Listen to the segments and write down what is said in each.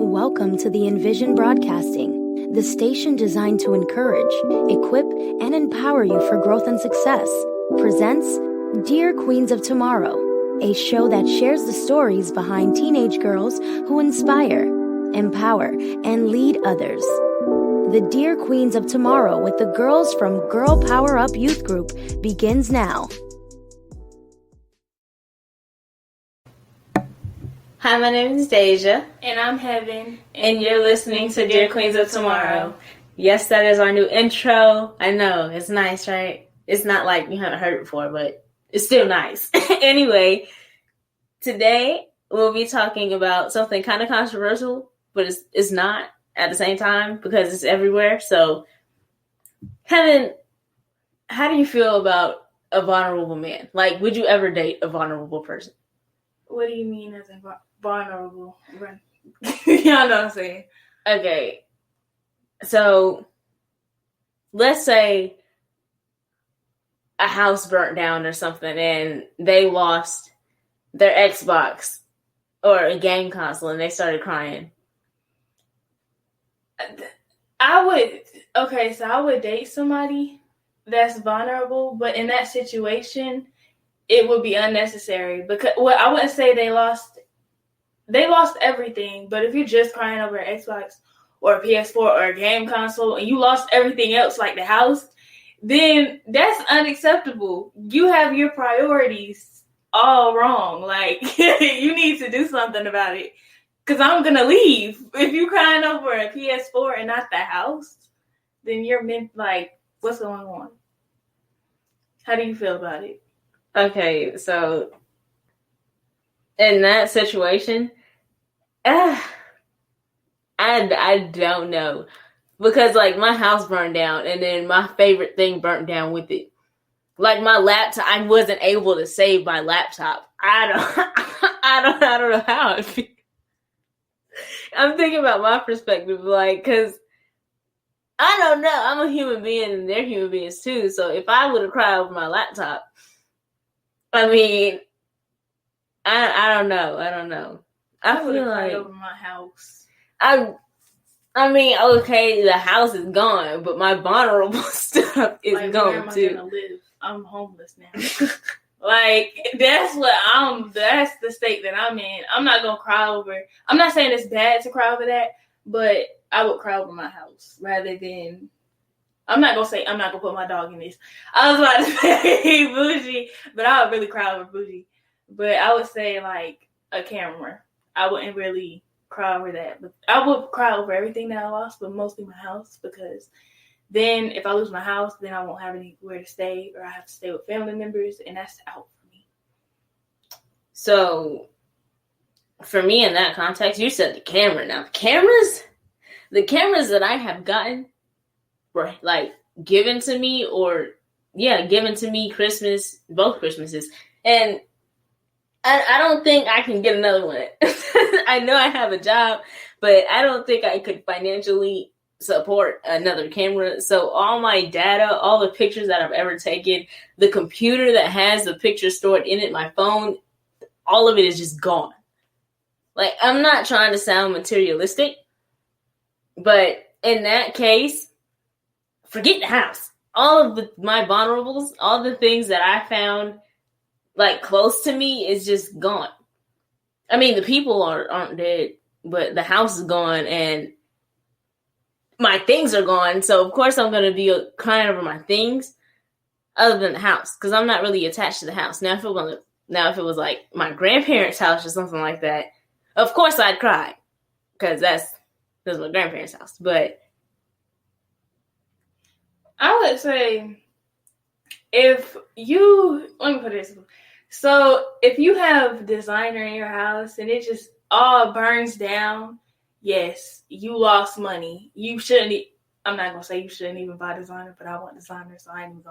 welcome to the Envision Broadcasting, the station designed to encourage, equip, and empower you for growth and success. Presents Dear Queens of Tomorrow, a show that shares the stories behind teenage girls who inspire, empower, and lead others. The Dear Queens of Tomorrow with the girls from Girl Power Up Youth Group begins now. Hi, my name is Deja. And I'm Heaven. And you're listening to Dear Queens of Tomorrow. Yes, that is our new intro. I know, it's nice, right? It's not like you haven't heard it before, but it's still nice. Anyway, today we'll be talking about something kind of controversial, but it's not at the same time because it's everywhere. So, Heaven, how do you feel about a vulnerable man? Like, would you ever date a vulnerable person? What do you mean as in vulnerable? Y'all know what I'm saying. Okay. So, let's say a house burnt down or something and they lost their Xbox or a game console and they started crying. I would date somebody that's vulnerable, but in that situation, it would be unnecessary because I wouldn't say they lost everything, but if you're just crying over an Xbox or a PS4 or a game console and you lost everything else like the house, then that's unacceptable. You have your priorities all wrong. Like, you need to do something about it because I'm going to leave. If you're crying over a PS4 and not the house, then you're what's going on? How do you feel about it? Okay, so in that situation, I don't know. Because, my house burned down, and then my favorite thing burnt down with it. Like, my laptop, I wasn't able to save my laptop. I don't know how it feels. I'm thinking about my perspective, because I don't know. I'm a human being, and they're human beings, too. So, if I would have cried over my laptop, I mean, I don't know. I would have feel cried like over my house. I mean, okay, the house is gone, but my vulnerable stuff is gone too. Where am I gonna live? I'm homeless now. That's the state that I'm in. I'm not gonna cry over. I'm not saying it's bad to cry over that, but I would cry over my house rather than. I'm not gonna put my dog in this. I was about to say bougie, but I would really cry over bougie. But I would say a camera. I wouldn't really cry over that. But I would cry over everything that I lost, but mostly my house, because then if I lose my house, then I won't have anywhere to stay, or I have to stay with family members, and that's out for me. So, for me in that context, you said the camera. Now, the cameras that I have gotten were given to me Christmas, both Christmases. And I don't think I can get another one. I know I have a job, but I don't think I could financially support another camera. So all my data, all the pictures that I've ever taken, the computer that has the picture stored in it, my phone, all of it is just gone. I'm not trying to sound materialistic, but in that case, forget the house. All of my vulnerables, all the things that I found close to me is just gone. I mean, the people aren't dead, but the house is gone and my things are gone. So of course I'm going to be crying over my things other than the house because I'm not really attached to the house. Now, if it was my grandparents' house or something like that, of course I'd cry because that's my grandparents' house. But I would say let me put it this way. So if you have designer in your house and it just all burns down, yes, you lost money. You shouldn't. I'm not gonna say you shouldn't even buy designer, but I want designer, so I ain't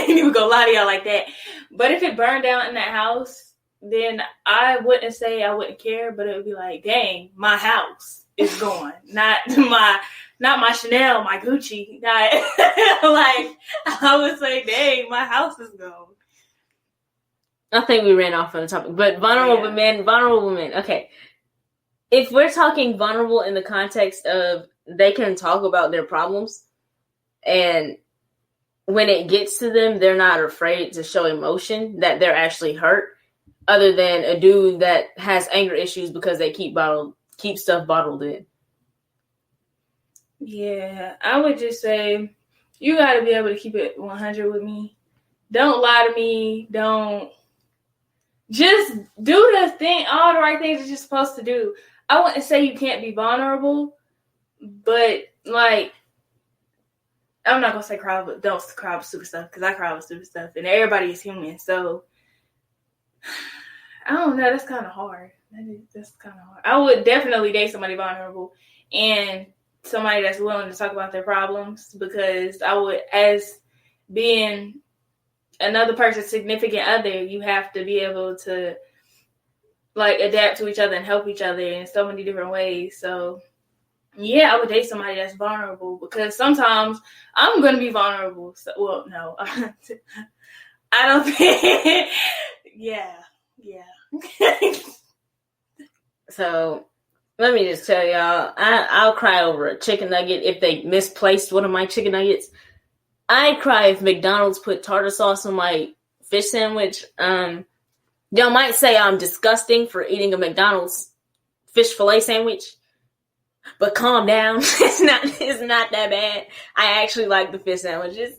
even gonna lie to y'all like that. But if it burned down in that house, then I wouldn't say I wouldn't care, but it would be like, dang, my house is gone, not my Chanel, my Gucci. Not I would say, dang, my house is gone. I think we ran off on the topic, but vulnerable men. Okay, if we're talking vulnerable in the context of they can talk about their problems, and when it gets to them, they're not afraid to show emotion that they're actually hurt, other than a dude that has anger issues because they keep stuff bottled in. Yeah, I would just say you got to be able to keep it 100 with me. Don't lie to me. Don't just do the thing, all the right things that you're supposed to do. I wouldn't say you can't be vulnerable, but like, I'm not gonna say cry, but don't cry over stupid stuff because I cry over stupid stuff, and everybody is human. So I don't know. That's kind of hard. That's kind of hard. I would definitely date somebody vulnerable and somebody that's willing to talk about their problems, because I would, as being another person's significant other, you have to be able to like adapt to each other and help each other in so many different ways. So yeah, I would date somebody that's vulnerable, because sometimes I'm going to be vulnerable. So, well, no, I don't think. Yeah. So let me just tell y'all, I'll cry over a chicken nugget if they misplaced one of my chicken nuggets. I cry if McDonald's put tartar sauce on my fish sandwich. Y'all might say I'm disgusting for eating a McDonald's fish fillet sandwich, but calm down. It's not that bad. I actually like the fish sandwiches.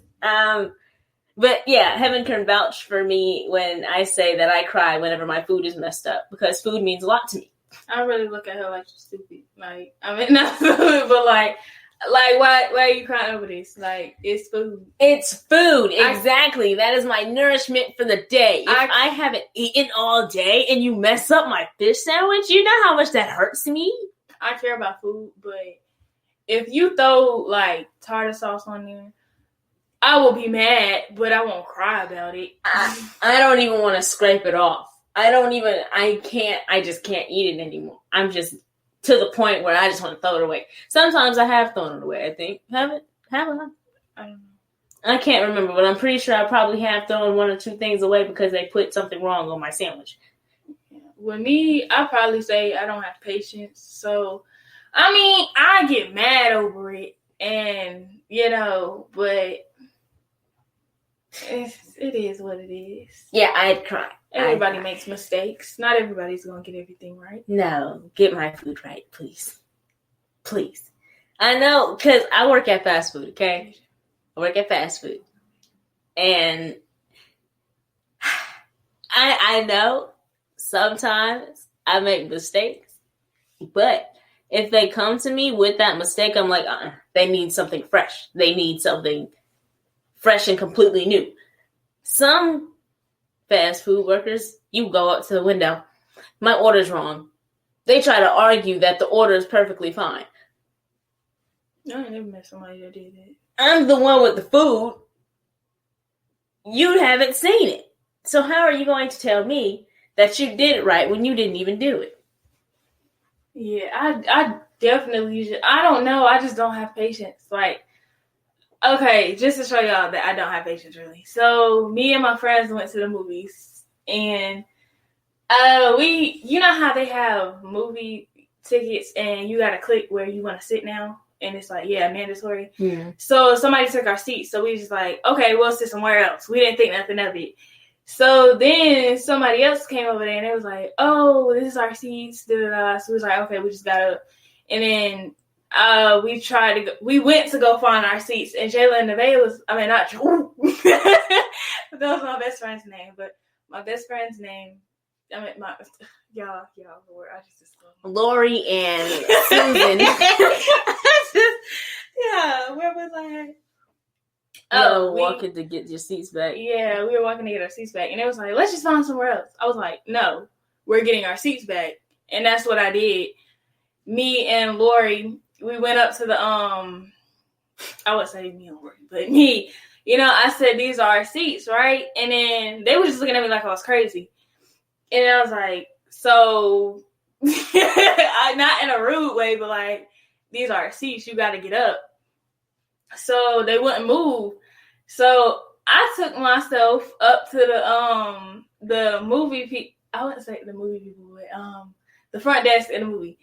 But yeah, heaven can vouch for me when I say that I cry whenever my food is messed up, because food means a lot to me. I really look at her like she's stupid. Like, I mean, not food, but like why are you crying over this? Like, it's food. It's food, exactly. That is my nourishment for the day. If I haven't eaten all day and you mess up my fish sandwich, you know how much that hurts me? I care about food, but if you throw like tartar sauce on there, I will be mad, but I won't cry about it. I don't even want to scrape it off. I just can't eat it anymore. I'm just to the point where I just want to throw it away. Sometimes I have thrown it away, I think. Haven't I? I don't know. I can't remember, but I'm pretty sure I probably have thrown one or two things away because they put something wrong on my sandwich. With me, I probably say I don't have patience. So, I mean, I get mad over it, and, but it is what it is. Yeah, I'd cry. Everybody makes mistakes. Not everybody's going to get everything right. No, get my food right, please. Please. I know, because I work at fast food, okay? I work at fast food. And I know sometimes I make mistakes, but if they come to me with that mistake, I'm like, they need something fresh. They need something fresh and completely new. Some fast food workers, you go up to the window. My order's wrong. They try to argue that the order is perfectly fine. I ain't never met somebody that did that. I'm the one with the food. You haven't seen it. So how are you going to tell me that you did it right when you didn't even do it? Yeah, I definitely, I don't know. I just don't have patience. Like, okay, just to show y'all that I don't have patience, really. So, me and my friends went to the movies, and you know how they have movie tickets, and you gotta click where you want to sit now, and it's like, yeah, mandatory. Yeah. So, somebody took our seats, so we just like, okay, we'll sit somewhere else. We didn't think nothing of it. So, then somebody else came over there, and it was like, oh, this is our seats, da-da-da. So, we was like, okay, we just gotta, and then we went to go find our seats, and Jayla and Nevaeh that was my best friend's name, but my best friend's name, y'all, Lord, I just disclosed. Lori and Susan. Where was I? Walking to get your seats back. Yeah, we were walking to get our seats back, and it was like, let's just find somewhere else. I was like, no, we're getting our seats back, and that's what I did. Me and Lori, we went up to the, I would say me and Lori, but me, I said, these are our seats, right? And then they were just looking at me like I was crazy. And I was like, so, not in a rude way, but like, these are our seats, you got to get up. So they wouldn't move. So I took myself up to the movie people, I wouldn't say the movie people, but the front desk in the movie.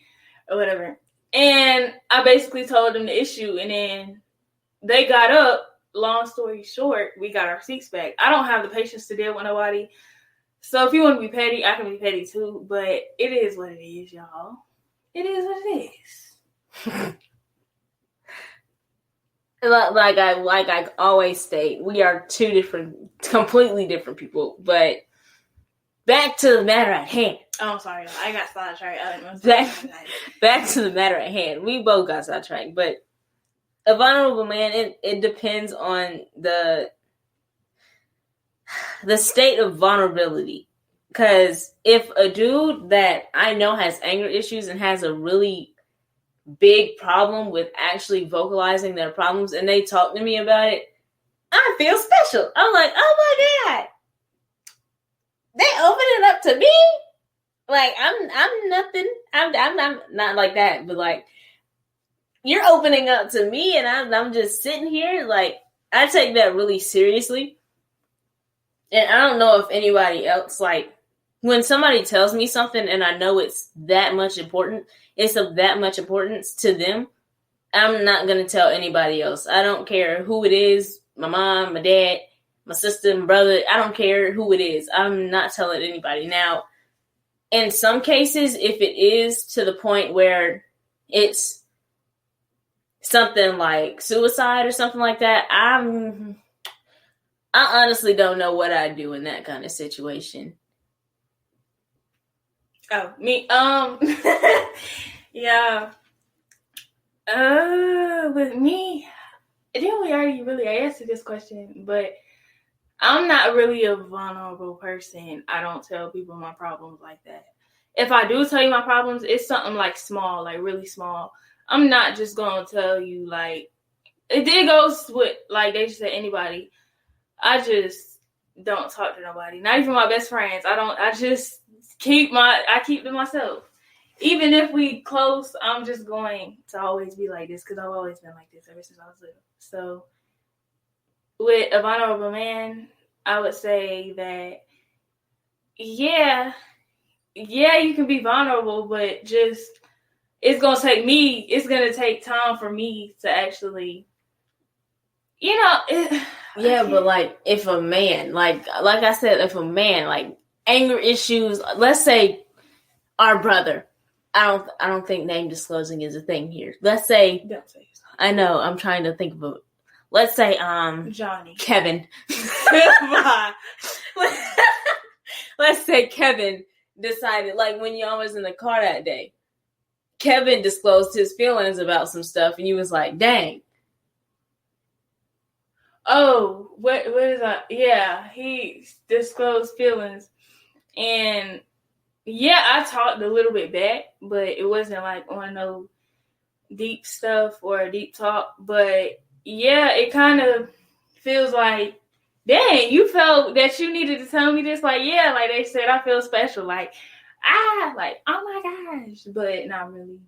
or whatever. And I basically told them the issue, and then they got up. Long story short, we got our seats back. I don't have the patience to deal with nobody. So if you want to be petty, I can be petty too. But it is what it is, y'all. It is what it is. Like I always state, we are completely different people. But back to the matter at hand. Oh, sorry. I got sidetracked. Back to the matter at hand. We both got sidetracked. But a vulnerable man, it depends on the state of vulnerability. Because if a dude that I know has anger issues and has a really big problem with actually vocalizing their problems and they talk to me about it, I feel special. I'm like, oh my God. They open it up to me? Like, I'm nothing. I'm not like that, but like, you're opening up to me and I'm just sitting here. Like, I take that really seriously. And I don't know if anybody else, like, when somebody tells me something and I know it's that much important, it's of that much importance to them, I'm not going to tell anybody else. I don't care who it is, my mom, my dad, my sister, my brother. I don't care who it is. I'm not telling anybody. Now, in some cases, if it is to the point where it's something like suicide or something like that, I honestly don't know what I'd do in that kind of situation. Oh, me, yeah. With me, didn't we already really answer this question? But I'm not really a vulnerable person. I don't tell people my problems like that. If I do tell you my problems, it's something like small, like really small. I'm not just going to tell you, like, it goes with, like, they just said anybody. I just don't talk to nobody. Not even my best friends. I just keep to myself. Even if we close, I'm just going to always be like this because I've always been like this ever since I was little. So with a vulnerable man, I would say that, yeah, you can be vulnerable, but just, it's going to take time for me to actually, but like, if a man, like I said, if a man, like, anger issues, let's say our brother, I don't think name disclosing is a thing here. Let's say, I know, I'm trying to think of it. Let's say, Johnny. Kevin. Let's say Kevin decided, like, when y'all was in the car that day, Kevin disclosed his feelings about some stuff, and you was like, dang. Oh, what is that? Yeah, he disclosed feelings. And yeah, I talked a little bit back, but it wasn't like on no deep stuff or deep talk. But yeah, it kind of feels like, dang, you felt that you needed to tell me this. Like, yeah, like they said, I feel special. Like, oh my gosh, but not really.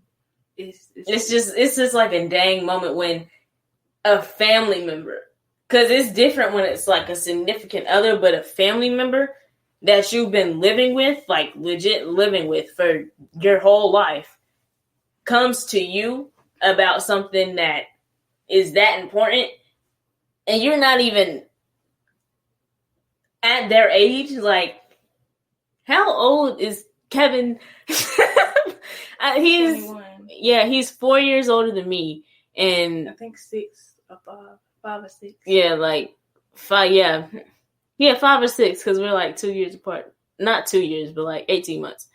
It's just like a dang moment when a family member, because it's different when it's like a significant other, but a family member that you've been living with, like legit living with for your whole life, comes to you about something that is that important, and you're not even at their age. Like, how old is Kevin? He's 21. Yeah, he's 4 years older than me, and I think 6 or 5 or 6. Yeah, like 5. Yeah, 5 or 6, because we're like 2 years apart. Not 2 years, but like 18 months.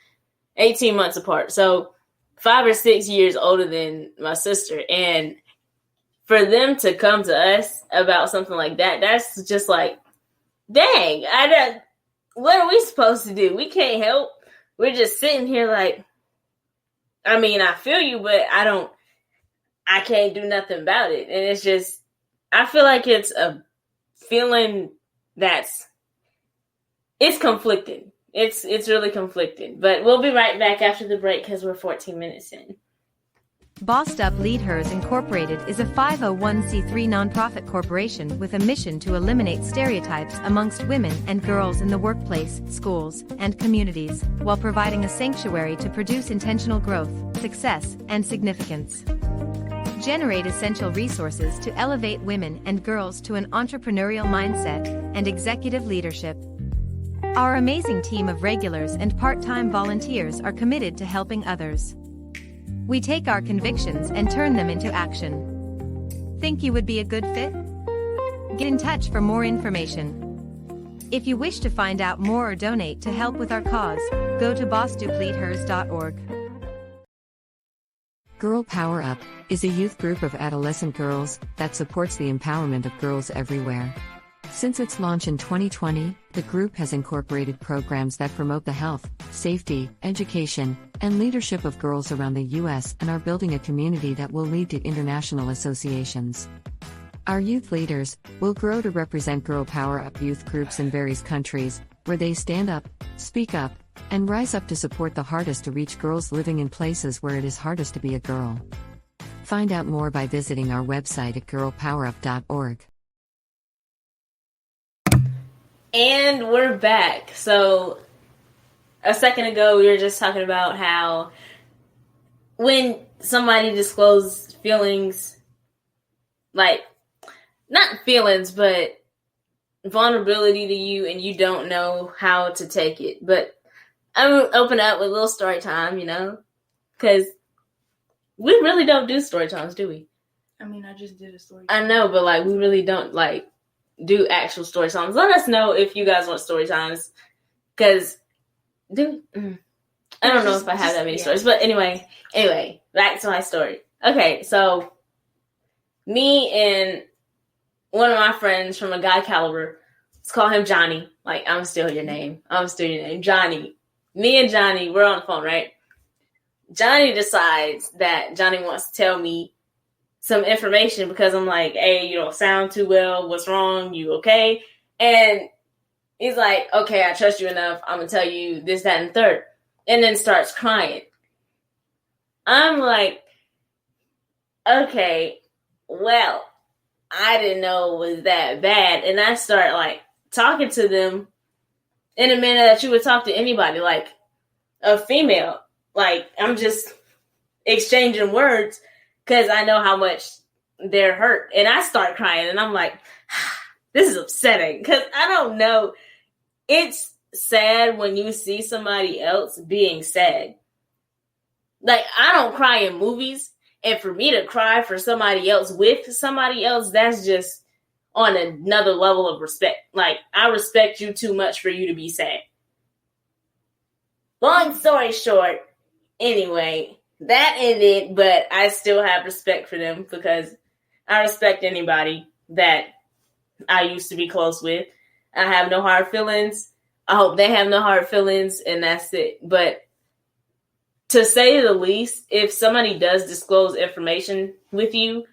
18 months apart. So 5 or 6 years older than my sister. And for them to come to us about something like that, that's just like, dang, what are we supposed to do? We can't help. We're just sitting here like, I mean, I feel you, but I can't do nothing about it. And it's just, I feel like it's a feeling it's conflicting. It's really conflicting. But we'll be right back after the break because we're 14 minutes in. Bossed Up Lead Hers Incorporated is a 501c3 nonprofit corporation with a mission to eliminate stereotypes amongst women and girls in the workplace, schools, and communities, while providing a sanctuary to produce intentional growth, success, and significance. Generate essential resources to elevate women and girls to an entrepreneurial mindset and executive leadership. Our amazing team of regulars and part-time volunteers are committed to helping others. We take our convictions and turn them into action. Think you would be a good fit? Get in touch for more information. If you wish to find out more or donate to help with our cause, go to bossdupleadhers.org. Girl Power Up is a youth group of adolescent girls that supports the empowerment of girls everywhere. Since its launch in 2020, the group has incorporated programs that promote the health, safety, education, and leadership of girls around the U.S. and are building a community that will lead to international associations. Our youth leaders will grow to represent Girl Power Up youth groups in various countries, where they stand up, speak up, and rise up to support the hardest to reach girls living in places where it is hardest to be a girl. Find out more by visiting our website at girlpowerup.org. And we're back. So, a second ago, we were just talking about how when somebody discloses feelings, like, not feelings, but vulnerability to you and you don't know how to take it. But I'm going to open up with a little story time, because we really don't do story times, do we? I mean, I just did a story time. I know, but, we really don't, do actual story times. Let us know if you guys want story times, because I don't know if I have that many stories, but anyway, back to my story. Okay, so me and one of my friends from a guy caliber, let's call him Johnny. I'm still your name, Johnny. Me and Johnny, we're on the phone, right? Johnny decides that Johnny wants to tell me some information because I'm like, hey, you don't sound too well. What's wrong? You okay? And he's like, okay, I trust you enough. I'm going to tell you this, that, and third. And then starts crying. I'm like, okay, well, I didn't know it was that bad. And I start talking to them in a manner that you would talk to anybody, like a female. I'm just exchanging words because I know how much they're hurt. And I start crying and I'm like, this is upsetting because I don't know. It's sad when you see somebody else being sad. I don't cry in movies. And for me to cry for somebody else with somebody else, that's just on another level of respect. I respect you too much for you to be sad. Long story short, anyway, that ended, but I still have respect for them because I respect anybody that I used to be close with. I have no hard feelings. I hope they have no hard feelings, and that's it. But to say the least, if somebody does disclose information with you,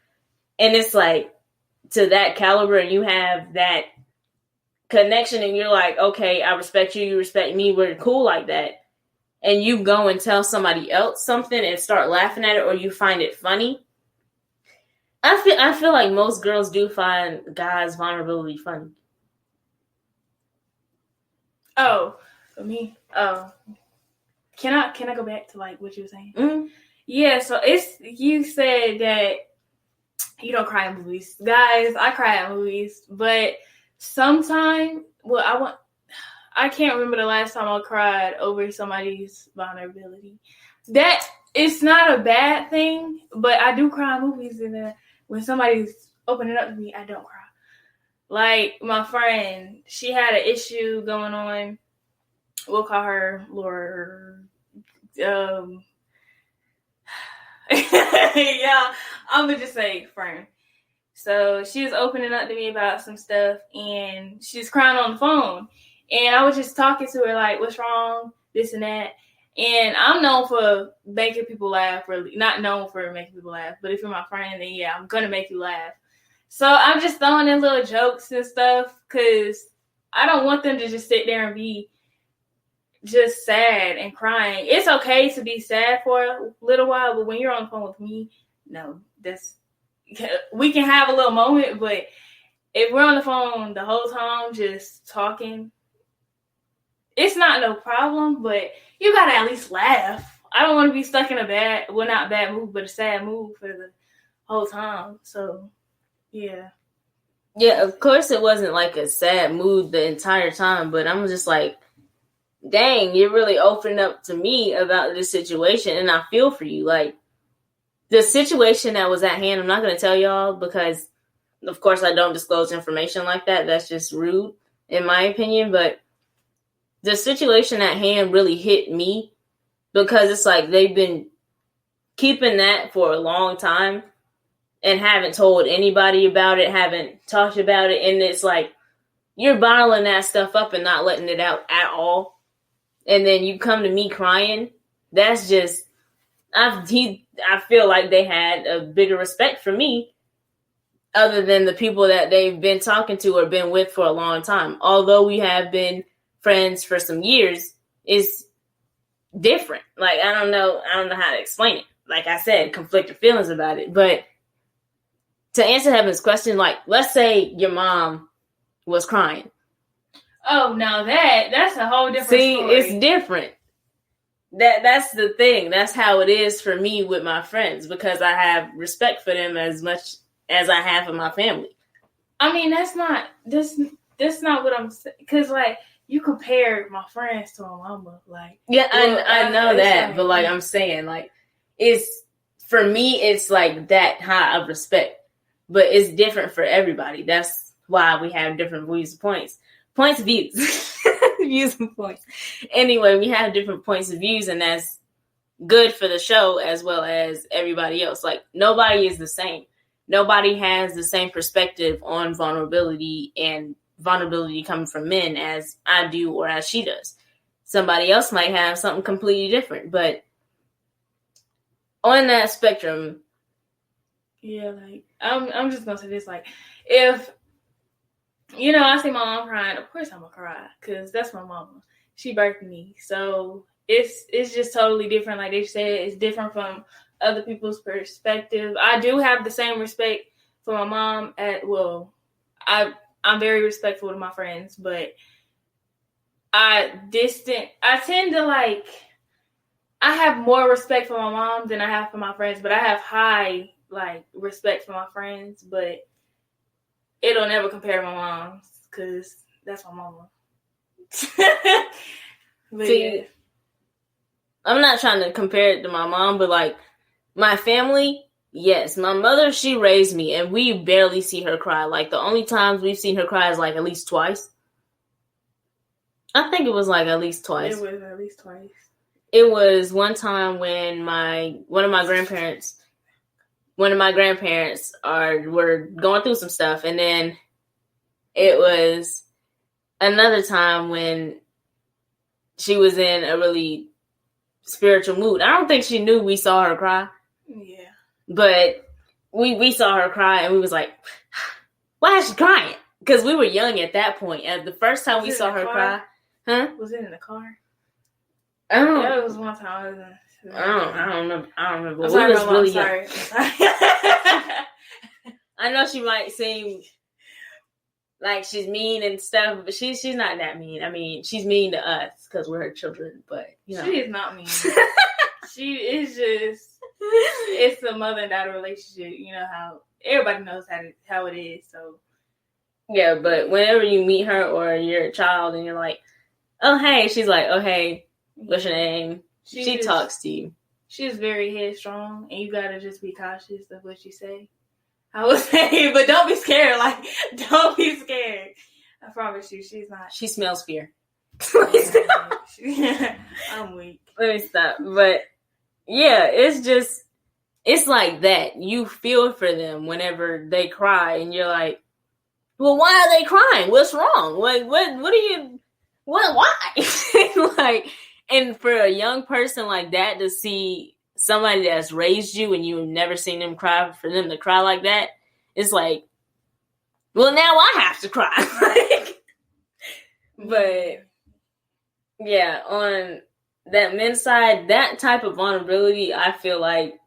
and it's to that caliber and you have that connection and you're like, okay, I respect you, you respect me, we're cool like that. And you go and tell somebody else something and start laughing at it, or you find it funny. I feel like most girls do find guys' vulnerability funny. Oh, for me? Oh. Can I go back to what you were saying? Mm-hmm. Yeah, so you said that you don't cry in movies. Guys, I cry in movies, but sometimes, I can't remember the last time I cried over somebody's vulnerability. That it's not a bad thing, but I do cry in movies, and when somebody's opening up to me, I don't cry. My friend, she had an issue going on. We'll call her Laura. Yeah, I'm gonna just say friend. So she was opening up to me about some stuff, and she was crying on the phone. And I was just talking to her what's wrong, this and that. And I'm known for making people laugh, really. Not known for making people laugh, but if you're my friend, then yeah, I'm gonna make you laugh. So I'm just throwing in little jokes and stuff because I don't want them to just sit there and be just sad and crying. It's okay to be sad for a little while, but when you're on the phone with me, no, we can have a little moment, but if we're on the phone the whole time just talking, it's not no problem, but you gotta at least laugh. I don't want to be stuck in not bad mood, but a sad mood for the whole time. So, yeah. Yeah, of course it wasn't like a sad mood the entire time, but I'm just like, dang, you're really opening up to me about this situation, and I feel for you. Like, the situation that was at hand, I'm not going to tell y'all because, of course, I don't disclose information like that. That's just rude, in my opinion, but the situation at hand really hit me because it's like they've been keeping that for a long time and haven't told anybody about it, haven't talked about it. And it's like, you're bottling that stuff up and not letting it out at all. And then you come to me crying. That's just, I feel like they had a bigger respect for me other than the people that they've been talking to or been with for a long time. Although we have been friends for some years, it's different. Like, I don't know how to explain it. Like I said, conflicted feelings about it. But to answer Heaven's question, like, let's say your mom was crying. Oh, now that's a whole different story. It's different. That's the thing. That's how it is for me with my friends because I have respect for them as much as I have for my family. I mean, that's not what I'm saying. Because, like, you compare my friends to my mama. Like, yeah, I know that. But, like, I'm saying, like, for me, it's like that high of respect. But it's different for everybody. That's why we have different views of points. Points of views. Views and points. Anyway, we have different points of views, and that's good for the show as well as everybody else. Like, nobody is the same. Nobody has the same perspective on vulnerability and vulnerability coming from men as I do or as she does. Somebody else might have something completely different. But on that spectrum, yeah, like, I'm just gonna say this, like, if, you know, I see my mom crying, of course I'm gonna cry, because that's my mama. She birthed me. So it's just totally different. Like they said, it's different from other people's perspective. I do have the same respect for my mom I'm very respectful to my friends, but I tend to, like, I have more respect for my mom than I have for my friends, but I have high, like, respect for my friends, but it'll never compare to my mom's because that's my mama. See, yeah. I'm not trying to compare it to my mom, but, like, my family, yes. My mother, she raised me, and we barely see her cry. Like, the only times we've seen her cry is, like, at least twice. I think it was, like, at least twice. It was at least twice. It was one time when one of my grandparents were going through some stuff, and then it was another time when she was in a really spiritual mood. I don't think she knew we saw her cry. Yeah. But we saw her cry, and we was like, why is she crying? Because we were young at that point. And the first time we saw her cry, huh? Was it in the car? I don't know. Yeah, it was one time. I don't remember. I'm sorry, we was really young. young. I know she might seem like she's mean and stuff, but she's not that mean. I mean, she's mean to us because we're her children, but, you know. She is not mean. She is just, it's a mother and daughter relationship. You know how everybody knows how it is. So yeah, but whenever you meet her or you're a child and you're like, oh hey, she's like, oh hey, what's your name? She talks to you. She's very headstrong, and you gotta just be cautious of what you say. I would say, but don't be scared. Like, don't be scared. I promise you, she's not. She smells fear. I'm weak. Let me stop. But yeah, it's like that. You feel for them whenever they cry, and you're like, well, why are they crying? What's wrong? Like, why? Like, and for a young person like that to see somebody that's raised you and you've never seen them cry, for them to cry like that, it's like, well, now I have to cry. But yeah, on that men's side, that type of vulnerability, I feel like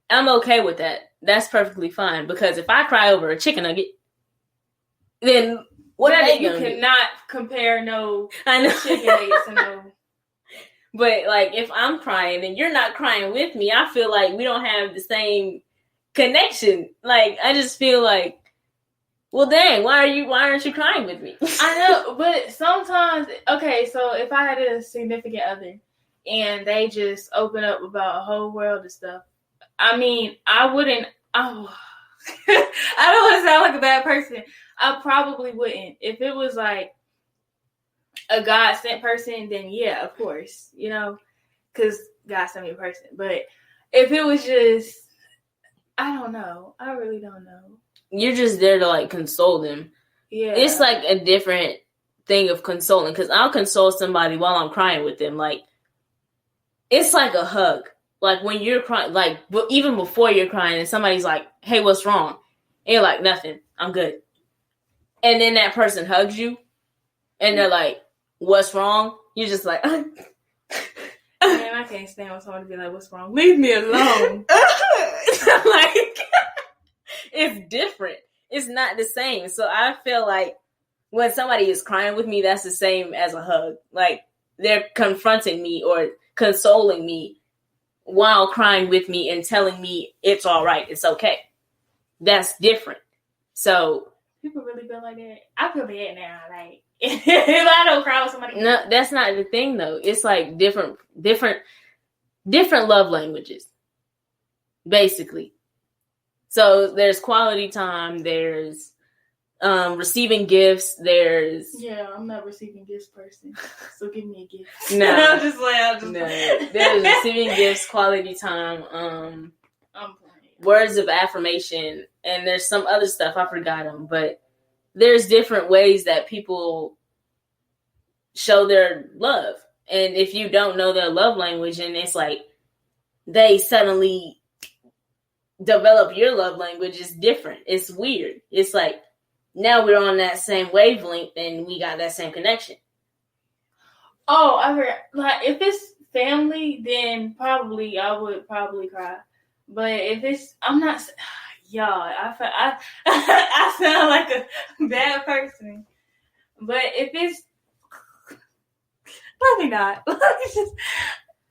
I'm okay with that. That's perfectly fine. Because if I cry over a chicken nugget, then what are they You gonna do? cannot compare no I know. chicken nuggets to no. But like, if I'm crying and you're not crying with me, I feel like we don't have the same connection. Like, I just feel like, well, dang, why aren't you crying with me? I know, but sometimes, okay, so if I had a significant other and they just open up about a whole world of stuff, I mean, I wouldn't. Oh, I don't want to sound like a bad person. I probably wouldn't. If it was like a God sent person, then yeah, of course, you know, because God sent me a person. But if it was just, I don't know. I really don't know. You're just there to like console them. Yeah. It's like a different thing of consoling, because I'll console somebody while I'm crying with them. Like, it's like a hug. Like when you're crying, like even before you're crying and somebody's like, hey, what's wrong? And you're like, nothing, I'm good. And then that person hugs you and they're like, what's wrong? You're just like, man, I can't stand when somebody be like, what's wrong? Leave me alone. Like, it's different. It's not the same. So I feel like when somebody is crying with me, that's the same as a hug. Like, they're confronting me or consoling me while crying with me and telling me it's all right, it's okay. That's different. So people really feel like that. I feel bad now. Like, if I don't cry with somebody, no, that's not the thing though. It's like different love languages, basically. So there's quality time, there's receiving gifts, there's... Yeah, I'm not receiving gifts person, so give me a gift. No. I'm just like, There's receiving gifts, quality time, I'm playing. words of affirmation, and there's some other stuff, I forgot them, but there's different ways that people show their love. And if you don't know their love language and it's like they suddenly develop your love language, it's different. It's weird. It's like now we're on that same wavelength and we got that same connection. Oh, I forgot. Like, if it's family, then I would probably cry. But if it's, I'm not, y'all, I sound like a bad person. But if it's, probably not. It's just,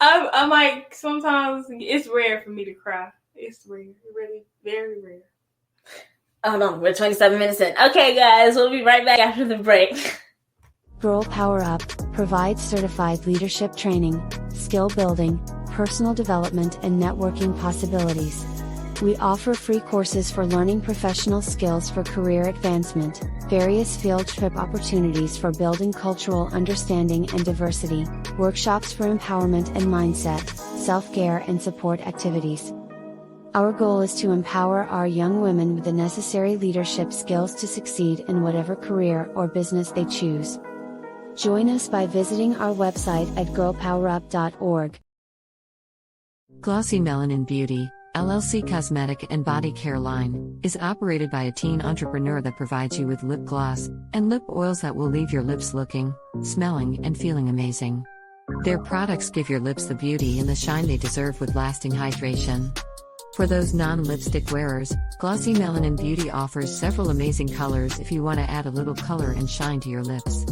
I'm like, sometimes it's rare for me to cry. It's rare, really, very rare. Oh no, we're 27 minutes in. Okay, guys, we'll be right back after the break. Girl Power Up provides certified leadership training, skill building, personal development, and networking possibilities. We offer free courses for learning professional skills for career advancement, various field trip opportunities for building cultural understanding and diversity, workshops for empowerment and mindset, self-care and support activities. Our goal is to empower our young women with the necessary leadership skills to succeed in whatever career or business they choose. Join us by visiting our website at girlpowerup.org. Glossy Melanin Beauty, LLC cosmetic and body care line, is operated by a teen entrepreneur that provides you with lip gloss and lip oils that will leave your lips looking, smelling, and feeling amazing. Their products give your lips the beauty and the shine they deserve with lasting hydration. For those non-lipstick wearers, Glossy Melanin Beauty offers several amazing colors if you want to add a little color and shine to your lips.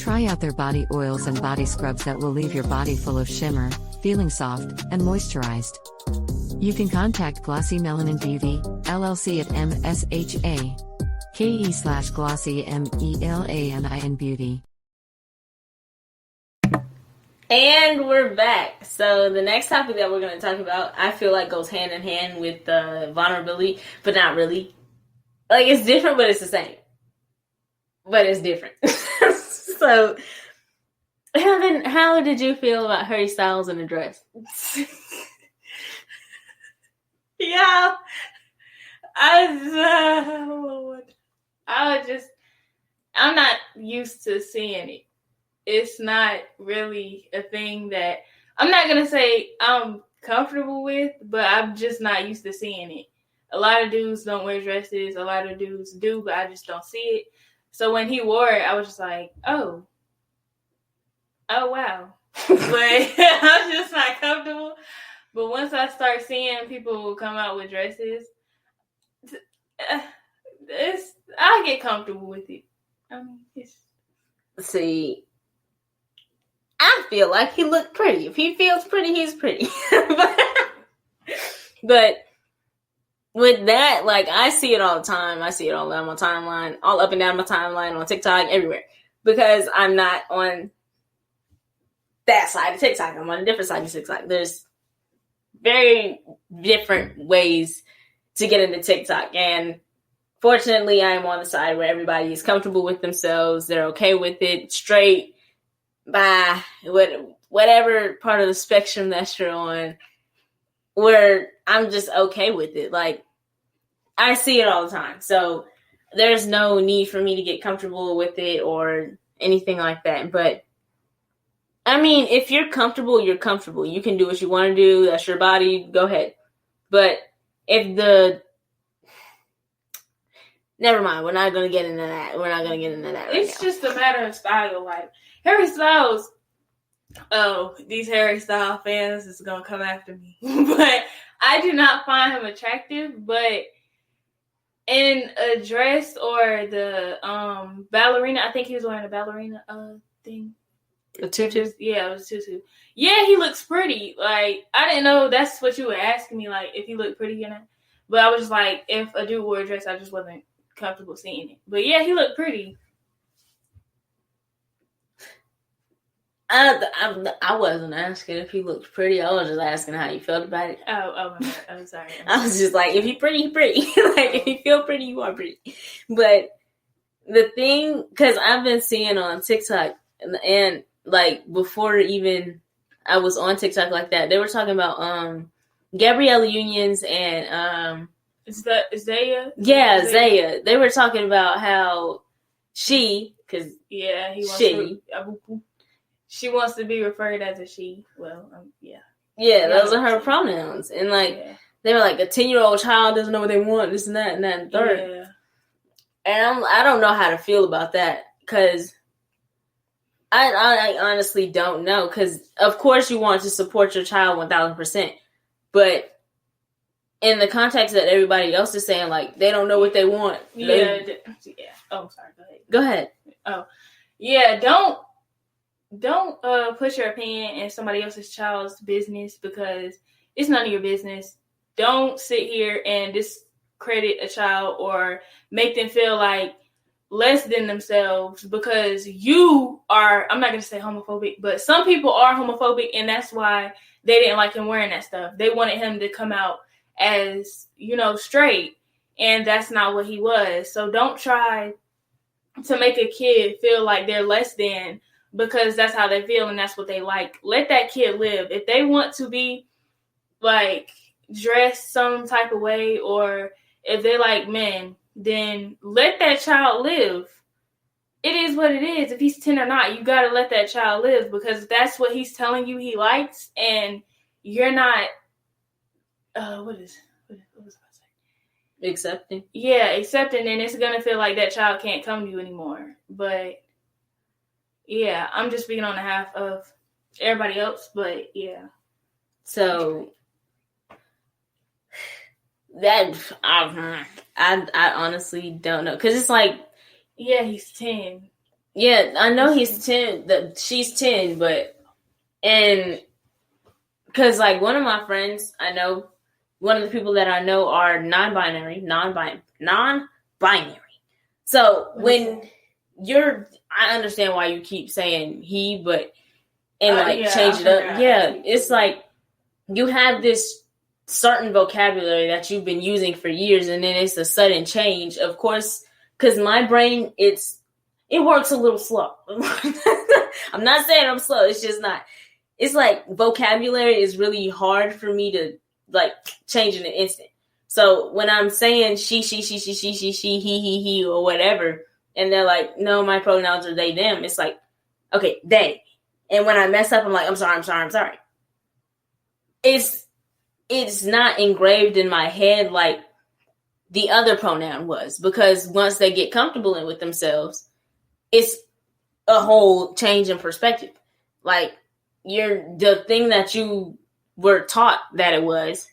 Try out their body oils and body scrubs that will leave your body full of shimmer, feeling soft and moisturized. You can contact Glossy Melanin Beauty, LLC at MSHA.KE/Glossy MELANIN Beauty. And we're back. So the next topic that we're going to talk about, I feel like goes hand in hand with vulnerability, but not really. Like, it's different, but it's the same. But it's different. So, Heaven, how did you feel about Harry Styles in a dress? Yeah, I'm not used to seeing it. It's not really a thing that I'm not going to say I'm comfortable with, but I'm just not used to seeing it. A lot of dudes don't wear dresses. A lot of dudes do, but I just don't see it. So when he wore it, I was just like, oh wow. But I'm just not comfortable. But once I start seeing people come out with dresses, I get comfortable with it. I mean, See, I feel like he looked pretty. If he feels pretty, he's pretty. but with that, like, I see it all the time. I see it all down my timeline, all up and down my timeline, on TikTok, everywhere. Because I'm not on that side of TikTok. I'm on a different side of TikTok. There's very different ways to get into TikTok. And fortunately, I am on the side where everybody is comfortable with themselves. They're okay with it, straight, by whatever part of the spectrum that you're on, where I'm just okay with it. Like, I see it all the time. So there's no need for me to get comfortable with it or anything like that. But I mean, if you're comfortable, you're comfortable. You can do what you want to do. That's your body. Go ahead. But never mind. We're not going to get into that. It's just a matter of style. Like, Harry Styles. Oh, these Harry Styles fans is going to come after me. But I do not find him attractive. But in a dress or the ballerina, I think he was wearing a ballerina thing. A tutu? Yeah, it was a tutu. Yeah, he looks pretty. Like, I didn't know that's what you were asking me, like, if he looked pretty or not. But I was just like, if a dude wore a dress, I just wasn't comfortable seeing it. But yeah, he looked pretty. I wasn't asking if he looked pretty. I was just asking how you felt about it. Oh my God. I'm sorry. I was just like, if you're pretty, you're pretty. Like, if you feel pretty, you are pretty. But the thing, because I've been seeing on TikTok, and like, before even I was on TikTok like that, they were talking about Gabrielle Unions and is that Zaya? Yeah, Zaya. They were talking about how she wants to be referred as a she. Well, yeah. Yeah, those are her pronouns. And like, they were like, a 10-year-old child doesn't know what they want, this and that and that and third. Yeah. And I don't know how to feel about that, because I honestly don't know, because of course you want to support your child 1,000%, but in the context that everybody else is saying, like, they don't know what they want. Yeah. Oh, sorry. Go ahead. Oh, yeah. Don't put your opinion in somebody else's child's business, because it's none of your business. Don't sit here and discredit a child or make them feel like less than themselves because you are, I'm not going to say homophobic, but some people are homophobic, and that's why they didn't like him wearing that stuff. They wanted him to come out as, straight, and that's not what he was. So don't try to make a kid feel like they're less than because that's how they feel and that's what they like. Let that kid live. If they want to be, like, dressed some type of way, or if they like men, then let that child live. It is what it is. If he's 10 or not, you got to let that child live, because that's what he's telling you he likes, and you're not, what was I going to say? Accepting. Yeah, accepting, and it's going to feel like that child can't come to you anymore. But, yeah, I'm just speaking on behalf of everybody else, but, yeah. So, that, I honestly don't know. Because it's like... Yeah, he's 10. Yeah, I know he's 10. She's 10, but... And... Because, like, one of my friends, I know... One of the people that I know are non-binary. So, when you're... I understand why you keep saying he, but... And, change it up. Yeah, it's like... You have this certain vocabulary that you've been using for years, and then it's a sudden change. Of course, because my brain, it works a little slow. I'm not saying I'm slow. It's just not. It's like vocabulary is really hard for me to like change in an instant. So when I'm saying she, he, or whatever, and they're like, no, my pronouns are they, them. It's like, okay, they. And when I mess up, I'm like, I'm sorry. It's not engraved in my head like the other pronoun was, because once they get comfortable in with themselves, it's a whole change in perspective. Like the thing that you were taught that it was,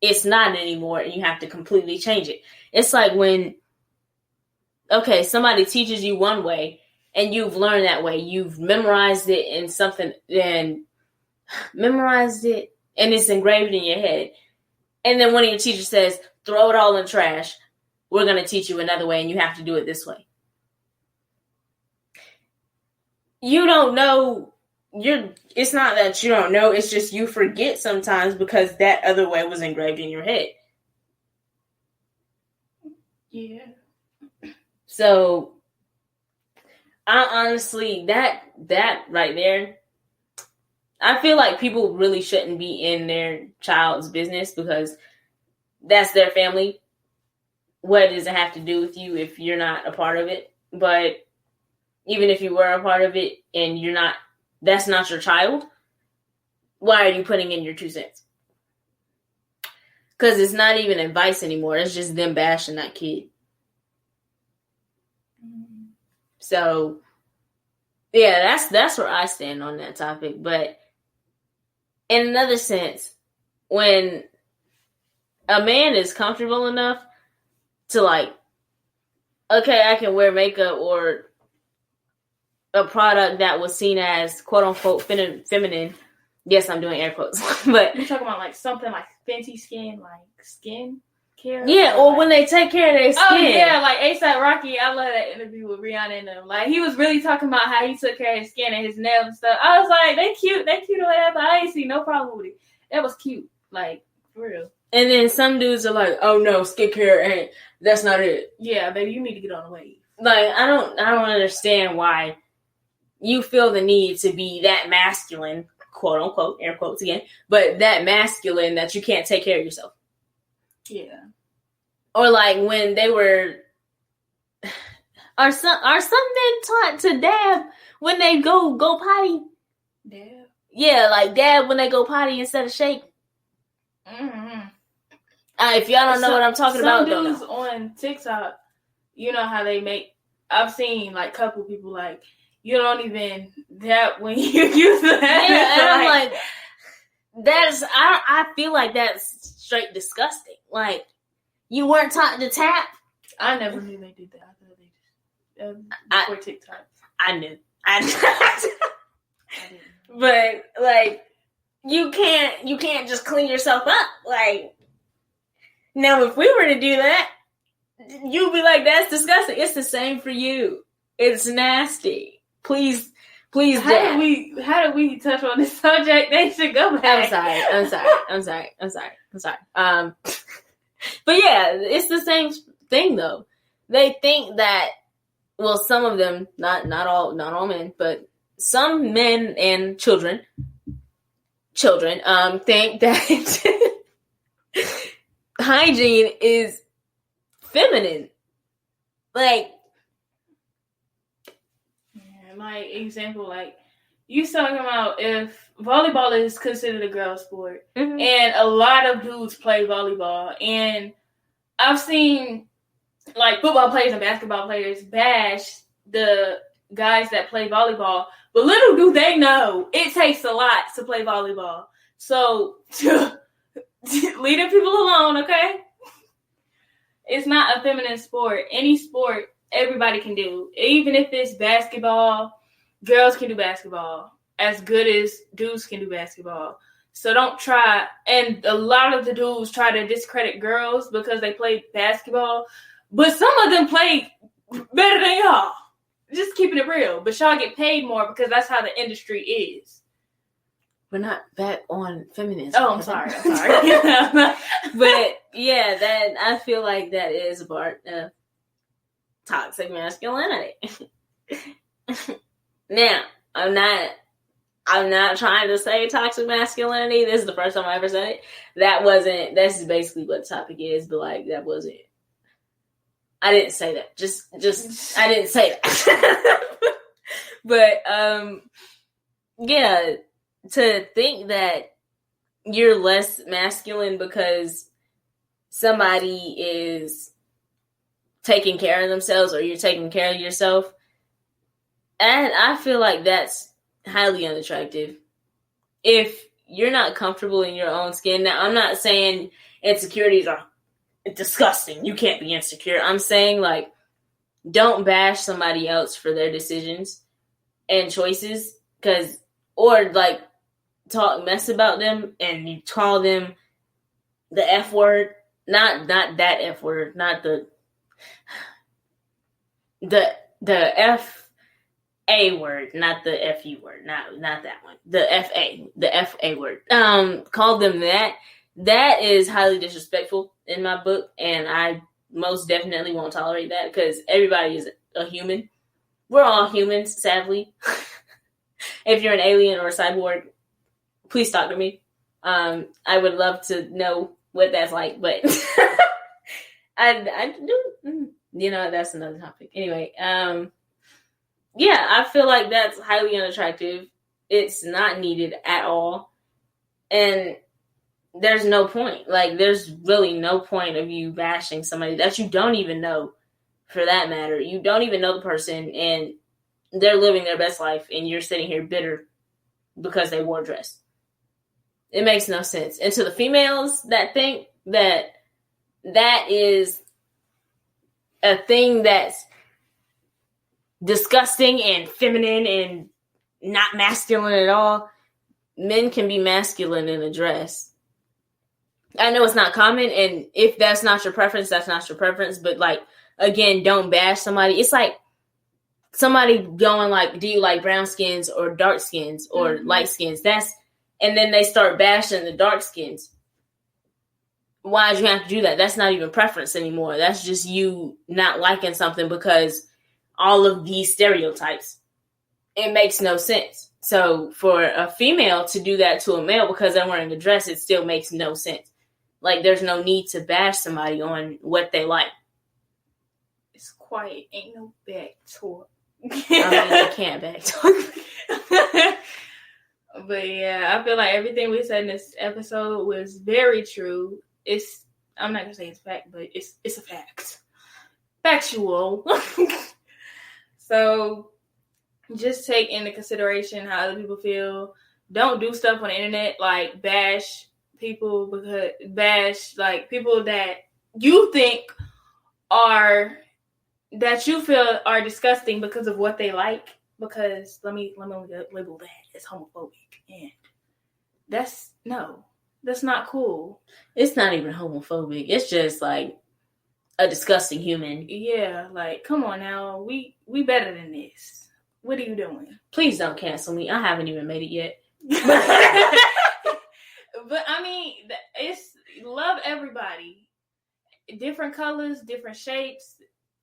it's not anymore, and you have to completely change it. It's like when, okay, somebody teaches you one way, and you've learned that way. You've memorized it in something, and it's engraved in your head. And then one of your teachers says, throw it all in trash. We're going to teach you another way, and you have to do it this way. You don't know. It's not that you don't know. It's just you forget sometimes because that other way was engraved in your head. Yeah. So, I honestly, that right there, I feel like people really shouldn't be in their child's business because that's their family. What does it have to do with you if you're not a part of it? But even if you were a part of it and you're not, that's not your child, why are you putting in your 2 cents? Because it's not even advice anymore. It's just them bashing that kid. So, yeah, that's where I stand on that topic. But in another sense, when a man is comfortable enough to like, okay, I can wear makeup or a product that was seen as quote unquote feminine. Yes, I'm doing air quotes, but you're talking about like something like Fenty Skin, like skin care. Yeah, or when they take care of their skin. Oh yeah, like ASAP Rocky. I love that interview with Rihanna and them. Like he was really talking about how he took care of his skin and his nails and stuff. I was like, they cute or whatever. I ain't see no problem with it. That was cute, like for real. And then some dudes are like, oh no, skincare ain't. That's not it. Yeah, baby, you need to get on the wave. Like I don't understand why you feel the need to be that masculine, quote unquote, air quotes again, but that masculine that you can't take care of yourself. Yeah. Or like when they were, are some men taught to dab when they go potty? Dab? Yeah, like dab when they go potty instead of shake. Mm-hmm. If y'all don't know what I'm talking about, some dudes on TikTok, you know how they make. I've seen like couple people like you don't even dab when you use that. Yeah, and I'm like, I feel like that's straight disgusting. Like. You weren't taught to tap? I never knew they did that. I thought they just before TikTok. I knew. But like you can't just clean yourself up. Like now if we were to do that, you'd be like, that's disgusting. It's the same for you. It's nasty. Please how did we touch on this subject? They should go back. I'm sorry. But yeah, it's the same thing though. They think that, well, some of them, not all men, but some men and children, think that hygiene is feminine. Like, my example, like you talking about if volleyball is considered a girl sport, mm-hmm. and a lot of dudes play volleyball, and I've seen like football players and basketball players bash the guys that play volleyball, but little do they know it takes a lot to play volleyball. So leave the people alone, okay? It's not a feminine sport. Any sport everybody can do, even if it's basketball. Girls can do basketball as good as dudes can do basketball. So don't try. And a lot of the dudes try to discredit girls because they play basketball. But some of them play better than y'all. Just keeping it real. But y'all get paid more because that's how the industry is. We're not back on feminism. Oh, I'm sorry. But yeah, that I feel like that is a part of toxic masculinity. Now, I'm not trying to say toxic masculinity. This is the first time I ever said it. That's basically what the topic is, but like that wasn't. I didn't say that. Just I didn't say that. But yeah, to think that you're less masculine because somebody is taking care of themselves or you're taking care of yourself, and I feel like that's highly unattractive. If you're not comfortable in your own skin. Now, I'm not saying insecurities are disgusting. You can't be insecure. I'm saying, like, don't bash somebody else for their decisions and choices, or like talk mess about them and you call them the F word, not that F word, not the F-A word, not the F-U word, not that one, the F-A word. Call them that. That is highly disrespectful in my book, and I most definitely won't tolerate that because everybody is a human. We're all humans, sadly. If you're an alien or a cyborg, please talk to me. I would love to know what that's like, but I do. That's another topic. Anyway, yeah, I feel like that's highly unattractive. It's not needed at all, and there's no point. Like, there's really no point of you bashing somebody that you don't even know, for that matter. You don't even know the person, and they're living their best life, and you're sitting here bitter because they wore a dress. It makes no sense. And to the females that think that is a thing that's disgusting and feminine and not masculine at all, men can be masculine in a dress. I know it's not common, and if that's not your preference, that's not your preference. But, like, again, don't bash somebody. It's like somebody going like, do you like brown skins or dark skins or light skins? And then they start bashing the dark skins. Why did you have to do that? That's not even preference anymore. That's just you not liking something because all of these stereotypes. It makes no sense. So for a female to do that to a male because they're wearing a dress, it still makes no sense. Like, there's no need to bash somebody on what they like. It's quiet. Ain't no back talk. I mean, you can't back talk. But yeah, I feel like everything we said in this episode was very true. I'm not gonna say it's fact, but it's a fact. Factual. So just take into consideration how other people feel. Don't do stuff on the internet like bash people like people that you think that you feel are disgusting because of what they like. Because let me label that as homophobic, and that's not cool. It's not even homophobic. It's just like a disgusting human. Yeah, like, come on now, we better than this. What are you doing? Please don't cancel me. I haven't even made it yet. But I mean, it's love everybody. Different colors, different shapes.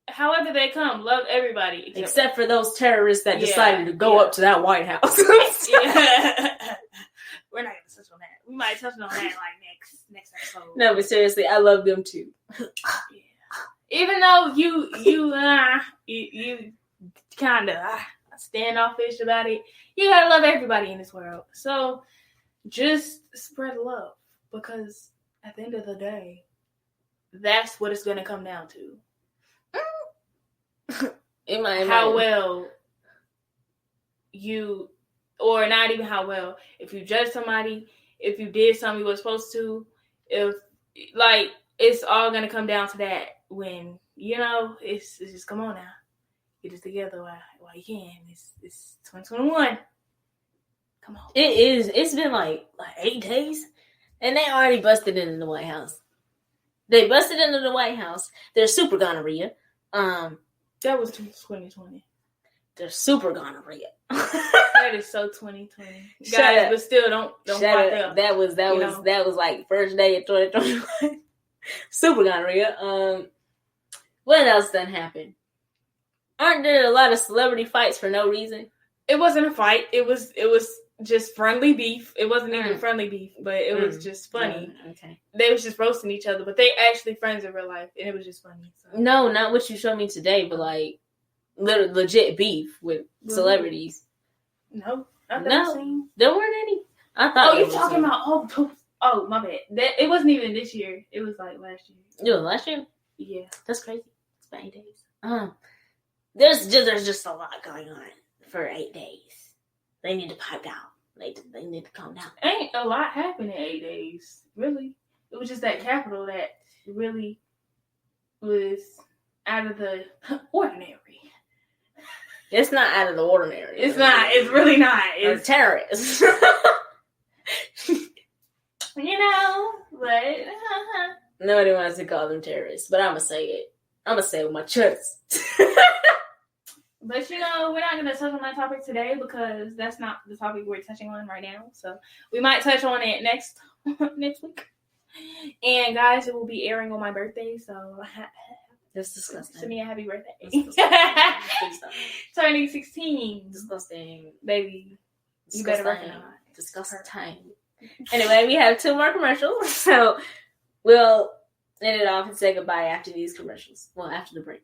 However they come, love everybody. Except for those terrorists that decided to go up to that White House. We're not going to touch on that. We might touch on that like next episode. No, but seriously, I love them too. Yeah. Even though you kind of standoffish about it, you gotta love everybody in this world. So just spread love, because at the end of the day, that's what it's gonna come down to. How well you, or not even how well, if you judge somebody, if you did something you were supposed to, if, like, it's all gonna come down to that when, it's just, come on now. Get it together while you can. It's 2021. Come on. It is. It's been like 8 days, and they already busted into the White House. They busted into the White House. They're super gonorrhea. That was 2020. They're super gonorrhea. That is so 2020, guys. But still, don't fuck up. That was like first day of 2021. Super gonorrhea. What else done happened? Aren't there a lot of celebrity fights for no reason? It wasn't a fight. It was just friendly beef. It wasn't even friendly beef, but it was just funny. Okay. They was just roasting each other, but they actually friends in real life, and it was just funny. So. No, not what you showed me today, but like legit beef with celebrities. No, there weren't any. I thought. Oh, you're talking about oh, my bad. It wasn't even this year. It was like last year. It was last year? Yeah, that's crazy. It's been 8 days. There's just a lot going on for 8 days. They need to pipe down. They need to calm down. Ain't a lot happened in 8 days, really. It was just that Capitol that really was out of the ordinary. It's not out of the ordinary. It's not. It's really not. They're It's terrorists. but Nobody wants to call them terrorists, but I'm gonna say it. I'm gonna say it with my chest. But we're not gonna touch on that topic today because that's not the topic we're touching on right now. So we might touch on it next week. And guys, it will be airing on my birthday. So That's disgusting. send me a happy birthday. That's disgusting. Turning 16, Disgusting. baby. You better recognize. Disgusting. Anyway, we have 2 more commercials, so we'll end it off and say goodbye after these commercials. Well, after the break.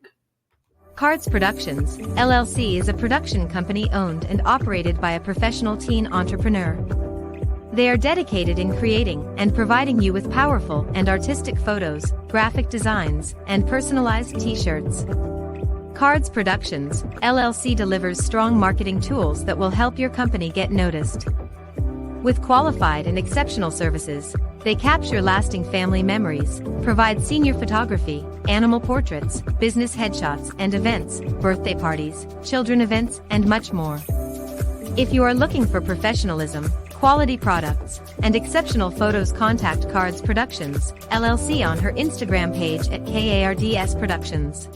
Cards Productions, LLC is a production company owned and operated by a professional teen entrepreneur. They are dedicated in creating and providing you with powerful and artistic photos, graphic designs, and personalized t-shirts. Cards Productions, LLC delivers strong marketing tools that will help your company get noticed. With qualified and exceptional services, they capture lasting family memories, provide senior photography, animal portraits, business headshots and events, birthday parties, children events, and much more. If you are looking for professionalism, quality products, and exceptional photos, contact Cards Productions, LLC on her Instagram page at KARDS Productions.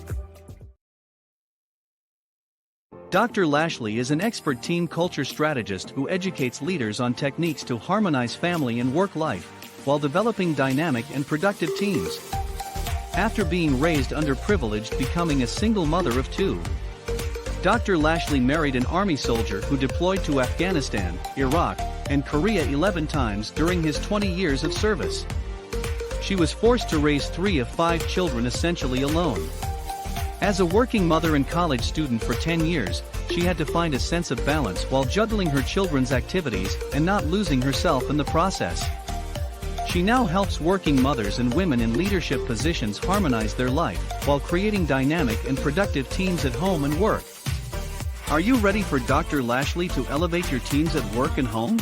Dr. Lashley is an expert teen culture strategist who educates leaders on techniques to harmonize family and work life, while developing dynamic and productive teams. After being raised underprivileged, becoming a single mother of 2, Dr. Lashley married an Army soldier who deployed to Afghanistan, Iraq, and Korea 11 times during his 20 years of service. She was forced to raise 3 of 5 children essentially alone. As a working mother and college student for 10 years, she had to find a sense of balance while juggling her children's activities and not losing herself in the process. She now helps working mothers and women in leadership positions harmonize their life while creating dynamic and productive teams at home and work. Are you ready for Dr. Lashley to elevate your teams at work and home?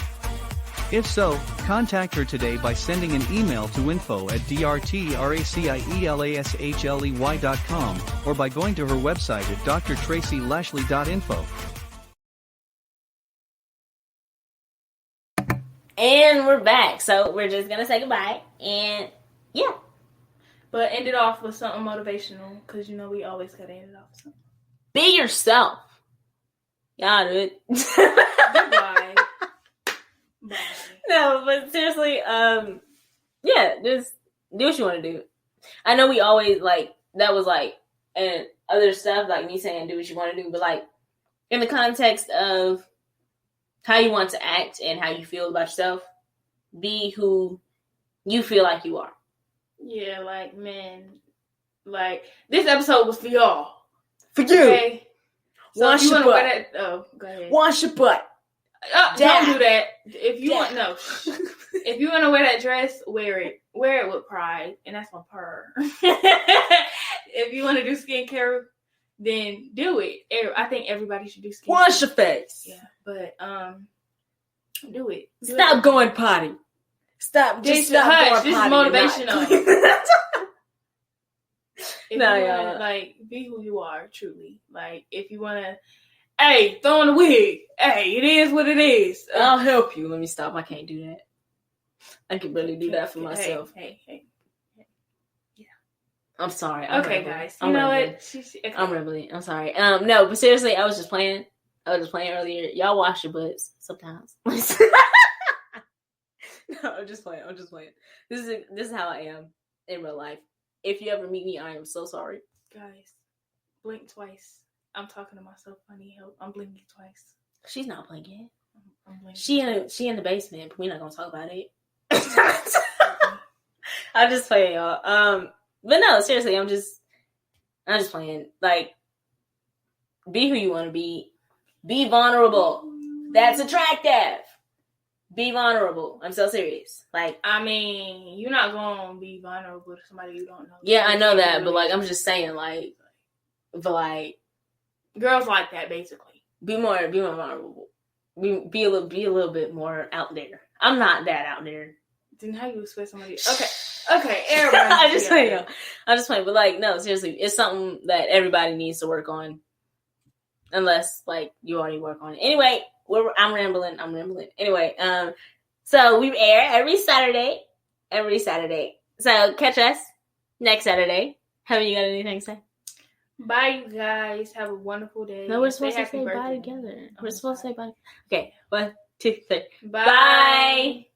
If so, contact her today by sending an email to info@drtracylashley.com or by going to her website at drtracylashley.info. And we're back, so we're just gonna say goodbye, and yeah. But end it off with something motivational, because we always gotta end it off with something. Be yourself. Y'all do it. Goodbye. Bye. No, but seriously, yeah, just do what you want to do. I know we always that was and other stuff like me saying do what you want to do, but in the context of how you want to act and how you feel about yourself, be who you feel like you are. Yeah, this episode was for y'all. For you. Okay? So Wash if you your want to butt. wear that, go ahead. Wash your butt. Don't do that. If you Dad. if you want to wear that dress, wear it. Wear it with pride, and that's my purr. If you want to do skincare, then do it. I think everybody should do skincare. Wash your face. Yeah, but do it. Stop going potty. Stop. Just stop hush. going This is potty. motivational. If No, you y'all. wanna, be who you are, truly. If you want to, hey, throw on the wig. Hey, it is what it is. I'll help you. Let me stop. I can't do that. I can barely do that for myself. Hey. Yeah. I'm sorry. Okay, guys. You know what? Okay. I'm rebelling. I'm sorry. No, but seriously, I was just playing earlier. Y'all wash your butts sometimes. No, I'm just playing. This is how I am in real life. If you ever meet me, I am so sorry. Guys, blink twice. I'm talking to myself. I need help. I'm blinking twice. She's not blinking. I'm blinking. She in the basement, but we're not gonna talk about it. I'm just playing, y'all. But no, seriously, I'm just playing. Be who you want to be. Be vulnerable. That's attractive. Be vulnerable. I'm so serious. You're not gonna be vulnerable to somebody you don't know. Yeah, I know that, but I'm just saying, girls like that, basically. be more vulnerable. be a little bit more out there. I'm not that out there. Then how you expect somebody? Okay, everybody. I'm just playing. But like, no, seriously, it's something that everybody needs to work on. Unless like you already work on it. Anyway, I'm rambling. Anyway, so we air every Saturday. So catch us next Saturday. Have you got anything to say? Bye, you guys. Have a wonderful day. No, we're supposed to say birthday. bye together. We're supposed to say bye. Okay, 1, 2, 3. Bye.